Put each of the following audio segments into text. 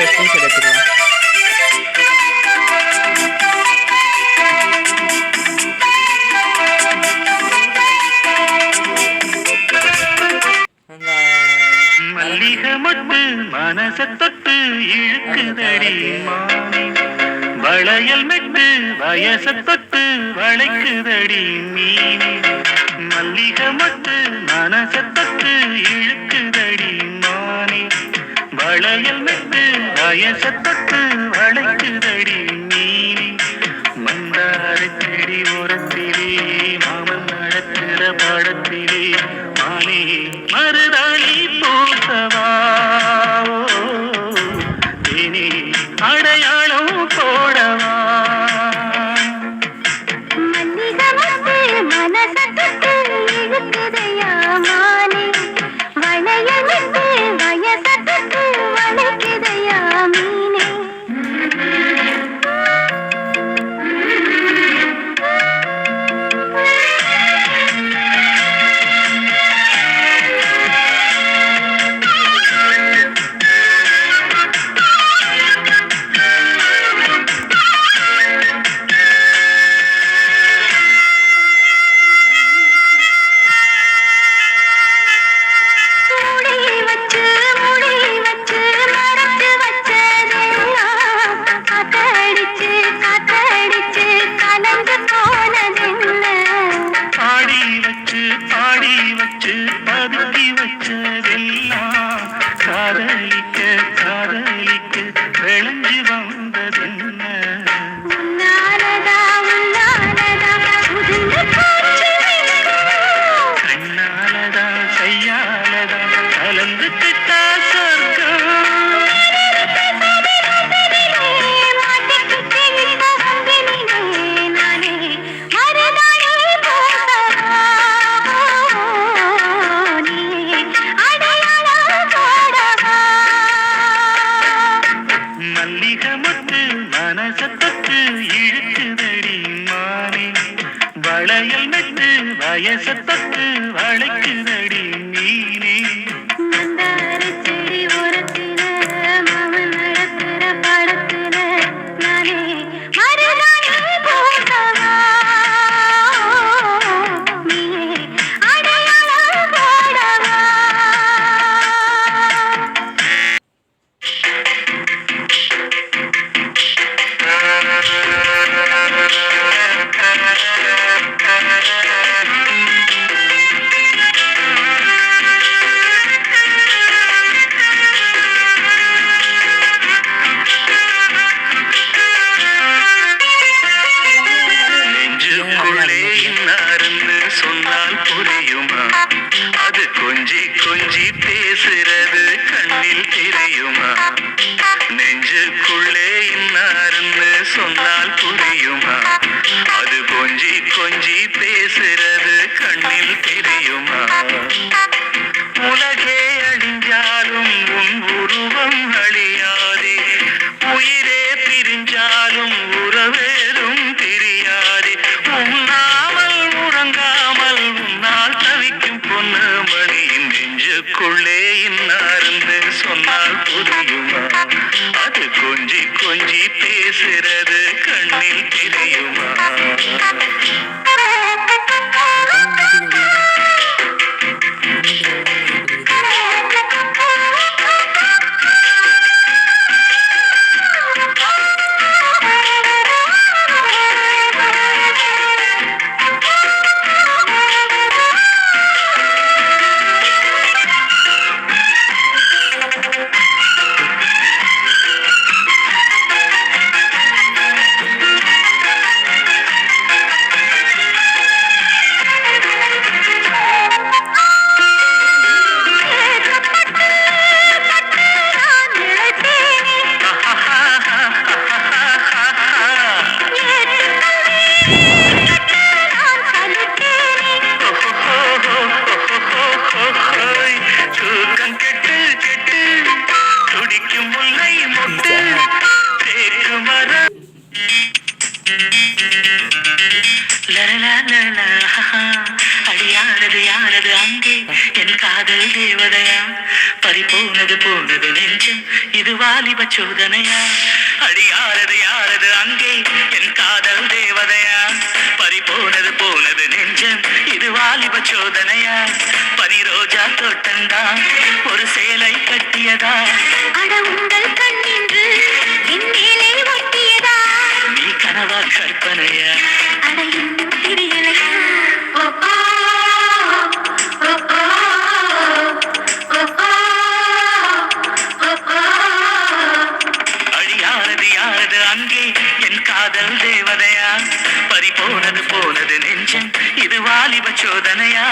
Screenshot எடுத்துக்கலாம். மல்லிகை மட்டு மனச தொட்டு இழுக்குதடி மானே, வளையல் மெட்டு வயச தொட்டு வளைக்குதடி மீனே. மல்லிகை மட்டு மனச தொட்டு இழுக்குதடி மானே, வளையல் மெட்டு வயச தொட்டு வளைக்குதடி மீனே. மந்தார செடி ஓரத்திலே மாமன் நடக்கிற பாடத்திலே மானே மருதாணி பூசவா தேனி அடையாளம் போடவா. மல்லிகை மனச தொட்டு இழுக்குதையா மானே, வளையல் மெட்டு வயச தொட்டு வளைக்குதையா மீனே. பதுக்கி வச்சதெல்லாம் காதலிக்க காதலிக்க விளைஞ்சு வந்ததென்ன. கண்ணாலதா கையாலதா கலந்து கிட்டா சொர்க்கம். மல்லிகை மட்டு மனச தொட்டு இழுக்குதடி மானே, வளையல் மெட்டு வயச தொட்டு வளைக்குதடி மீனே. மந்தார செடி ஓரத்தில மாமன் நடக்கிற பாடத்தில நானே மருதாணி பூசவா நீயே அடையாளம் போடவா. நெஞ்சுக்குள்ளே இன்னாருன்னு சொன்னால் புரியுமா, அது கொஞ்சி கொஞ்சி பேசுறது கண்ணில் தெரியுமா. நெஞ்சுக்குள்ளே இன்னாருன்னு சொன்னால் புரியுமா, அது கொஞ்சி கொஞ்சி பேசுறது கண்ணில் தெரியுமா. உலகே அழிஞ்சாலும் உன் உருவம் அழியாதே, உயிரே பிரிஞ்சாலும் உறவேறும் தெரியாதே. உண்ணாமல் உறங்காமல் உன்னால் தவிக்கும் பொண்ணு மணியின் நெஞ்சுக்குள்ளே இன்னார்ந்து சொன்னால் புரியுமா, அது கொஞ்சி கொஞ்சி பேசுறது கண்ணில் தெரியுமா. என் காதல் தேவதையா பறிபோனது போனது நெஞ்சம் இது வாலிப சோதனையா அடி யாரது யாரது அங்கே என் காதல் தேவதையா பறிபோனது போனது நெஞ்சம் இது வாலிப சோதனையா பனி ரோஜா தோட்டந்தா ஒரு சேலை கட்டியதா அட உங்கள் கண்ணின்று என் மேலே ஒட்டியதா நீ கனவா கற்பனையா அட இன்னும் தெரியலையா ஓ ஓ ஓ ஓ ஓ ஓ ஓ அடி யாரது யாரது அங்கே என் காதல் தேவதையா பறிபோனது போனது நெஞ்சம் இது வாலிப சோதனையா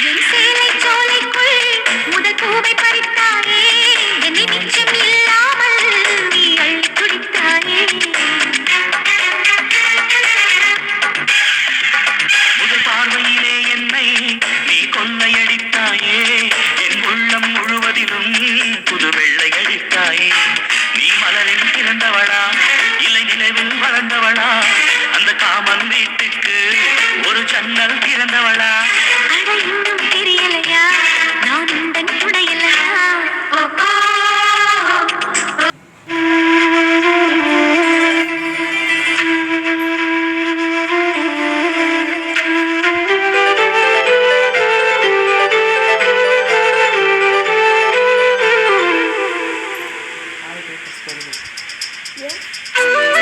என் சேலை சோலைக்குள் முதல் பூவை பறித்தாயே என்னை மிச்சம் இல்லாமல் நீ அள்ளி குடித்தாயே முதல் பார்வையிலே என்னை நீ கொள்ளையடித்தாயே என் உள்ளம் முழுவதிலும் புது வெள்ளை அடித்தாயே நீ மலரில் பிறந்தவளா இலை நிலவில் வளர்ந்தவளா அந்த காமன் வீட்டுக்கு ஒரு ஜன்னல் திறந்தவளா அட இன்னும் தெரியலையா நான் உந்தன் துணையில்லையா ஓ ஓ Yeah.